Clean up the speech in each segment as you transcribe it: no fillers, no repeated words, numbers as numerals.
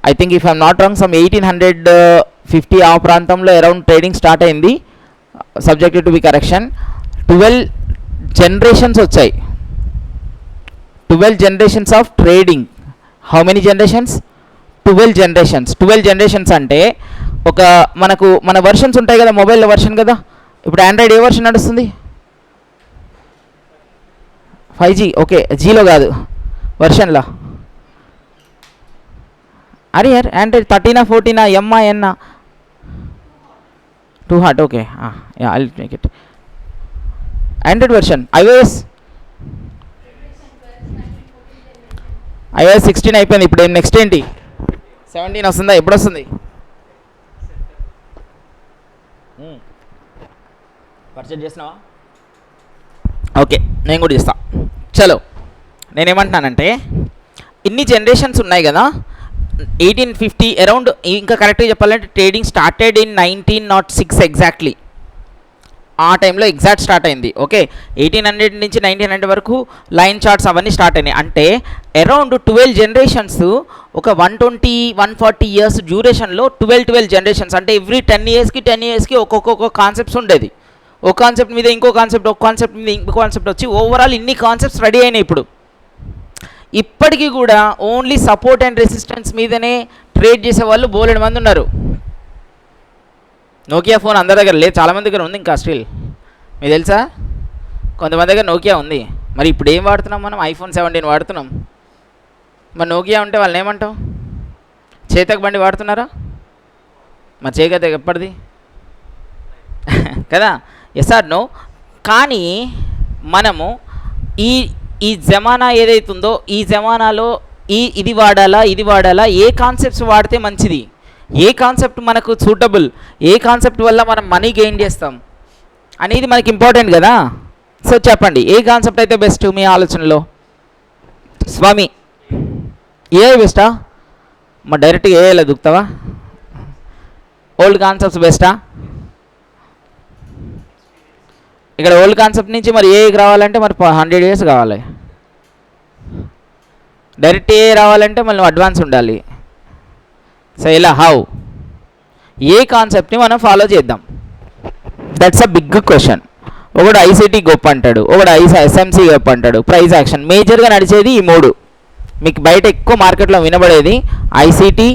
I think if I'm not wrong some 1850 ఆ ప్రాంతంలో around trading start అయింది, subject to be correction. 12 generations వచ్చాయి, 12 generations of trading. How many generations? 12 generations. 12 generations అంటే ఒక మన versions ఉంటాయి కదా, మొబైల్లో వర్షన్ కదా. ఇప్పుడు ఆండ్రాయిడ్ ఏ వర్షన్ నడుస్తుంది? 5G. ఓకే, జీలో కాదు, వర్షన్లో. అరే యార్, ఆండ్రాయిడ్ 13 14 ఎంఆ ఎన్నా? 2 hot. Okay, yeah, I will make it Android version. iOS 16 అయిపోయింది. ఇప్పుడు నెక్స్ట్ ఏంటి? 17 వస్తుందా? ఎప్పుడు వస్తుంది? పర్చేజ్ చేసినావా? ఓకే, నేను కూడా చేస్తా. చలో, నేనేమంటున్నానంటే ఇన్ని జనరేషన్స్ ఉన్నాయి కదా. 1850 అరౌండ్, ఇంకా కరెక్ట్గా చెప్పాలంటే ట్రేడింగ్ స్టార్టెడ్ ఇన్ 1906 ఎగ్జాక్ట్లీ. ఆ టైంలో ఎగ్జాక్ట్ స్టార్ట్ అయింది. ఓకే, 1800 నుంచి 1900 వరకు లైన్ చార్ట్స్ అవన్నీ స్టార్ట్ అయినాయి. అంటే అరౌండ్ 12 జనరేషన్స్, ఒక 120-140 ఇయర్స్ డ్యూరేషన్లో 12 జనరేషన్స్. అంటే ఎవ్రీ 10 ఇయర్స్కి ఒక్కొక్క కాన్సెప్ట్స్ ఉండేది. ఒక కాన్సెప్ట్ మీద ఇంకో కాన్సెప్ట్, ఒక కాన్సెప్ట్ మీద ఇంకో కాన్సెప్ట్ వచ్చి ఓవరాల్ ఇన్ని కాన్సెప్ట్స్ రెడీ అయినాయి. ఇప్పటికీ కూడా ఓన్లీ సపోర్ట్ అండ్ రెసిస్టెన్స్ మీదనే ట్రేడ్ చేసే వాళ్ళు బోలెడు మంది ఉన్నారు. నోకియా ఫోన్ అందరి దగ్గర లేదు, చాలామంది దగ్గర ఉంది ఇంకా స్టిల్. మీకు తెలుసా? కొంతమంది దగ్గర నోకియా ఉంది. మరి ఇప్పుడు ఏం వాడుతున్నాం మనం? iPhone 17 వాడుతున్నాం. మరి నోకియా ఉంటే వాళ్ళని ఏమంటాం? చేతక్ బండి వాడుతున్నారా? మరి చేతక్ ఎప్పటిది కదా? Yes or no? కానీ మనము ఈ జమానా ఏదైతుందో, ఈ జమానాలో ఇది వాడాలా, ఏ కాన్సెప్ట్స్ వాడితే మంచిది, ఏ కాన్సెప్ట్ మనకు సూటబుల్, ఏ కాన్సెప్ట్ వల్ల మనం మనీ గెయిన్ చేస్తాం అనేది మనకి ఇంపార్టెంట్ కదా. సో చెప్పండి, ఏ కాన్సెప్ట్ అయితే బెస్ట్ మీ ఆలోచనలో? స్వామి, ఏ బెస్టా? మరి డైరెక్ట్గా ఏలా దుక్కుతావా? Old concepts బెస్టా? ఇక్కడ ఓల్డ్ కాన్సెప్ట్ నుంచి మరి ఏకి రావాలంటే మరి 100 years కావాలి. డైరెక్ట్ ఏ రావాలంటే మళ్ళీ అడ్వాన్స్ ఉండాలి. సో ఇలా ఏ కాన్సెప్ట్ని మనం ఫాలో చేద్దాం? That's a big question. ఒకడు ఐసిటీ గొప్ప అంటాడు, ఒకడు ఎస్ఎంసి గొప్ప అంటాడు. ప్రైస్ యాక్షన్ మేజర్గా నడిచేది ఈ 3. మీకు బయట ఎక్కువ మార్కెట్లో వినబడేది ICT,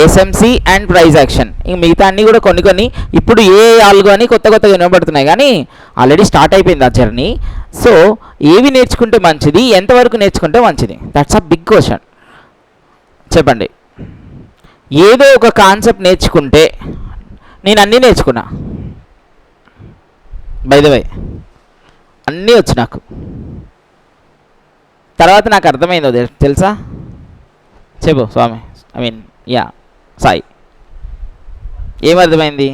SMC and price action. ఇంక మిగతా అన్నీ కూడా కొన్ని ఇప్పుడు ఏ ఆల్గో అని కొత్తగా వినబడుతున్నాయి, కానీ ఆల్రెడీ స్టార్ట్ అయిపోయింది ఆ జర్నీ. సో ఏవి నేర్చుకుంటే మంచిది, ఎంతవరకు నేర్చుకుంటే మంచిది? That's a big question. చెప్పండి. ఏదో ఒక కాన్సెప్ట్ నేర్చుకుంటే, నేను అన్నీ నేర్చుకున్నా బై ద వే, అన్నీ వచ్చు నాకు. తర్వాత నాకు అర్థమైందో తెలుసా? చెప్పు స్వామి, సాయి, ఏమర్థమైంది?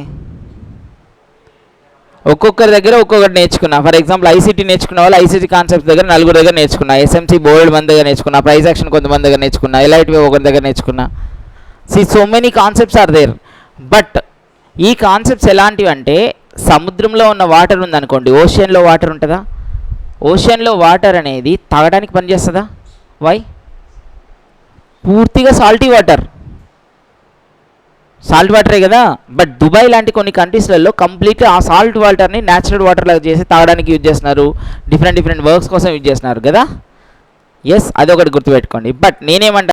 ఒక్కొక్కరి దగ్గర ఒక్కొక్కటి నేర్చుకున్నా. ఫర్ ఎగ్జాంపుల్ ఐసిటీ నేర్చుకున్న వాళ్ళు ఐసిటీ కాన్సెప్ట్ దగ్గర 4 దగ్గర నేర్చుకున్నా, ఎస్ఎంసి బోల్డ్ మంది దగ్గర నేర్చుకున్నా, ప్రైస్ యాక్షన్ కొంతమంది దగ్గర నేర్చుకున్నా, ఎల్ఐటివి ఒకరి దగ్గర నేర్చుకున్నా. So many concepts are there. But ఈ కాన్సెప్ట్స్ ఎలాంటివి అంటే, సముద్రంలో ఉన్న వాటర్ ఉందనుకోండి, ఓషన్లో వాటర్ ఉంటుందా? ఓషన్లో వాటర్ అనేది తాగడానికి పనిచేస్తుందా? వై? పూర్తిగా సాల్టీ వాటరే కదా. బట్ దుబాయ్ లాంటి కొన్ని కంట్రీస్లలో కంప్లీట్గా ఆ సాల్ట్ వాటర్ని న్యాచురల్ వాటర్ లాగా చేసి తాగడానికి యూజ్ చేస్తున్నారు, డిఫరెంట్ వర్క్స్ కోసం యూజ్ చేస్తున్నారు కదా. ఎస్, అదొకటి గుర్తుపెట్టుకోండి. బట్ నేనేమంటా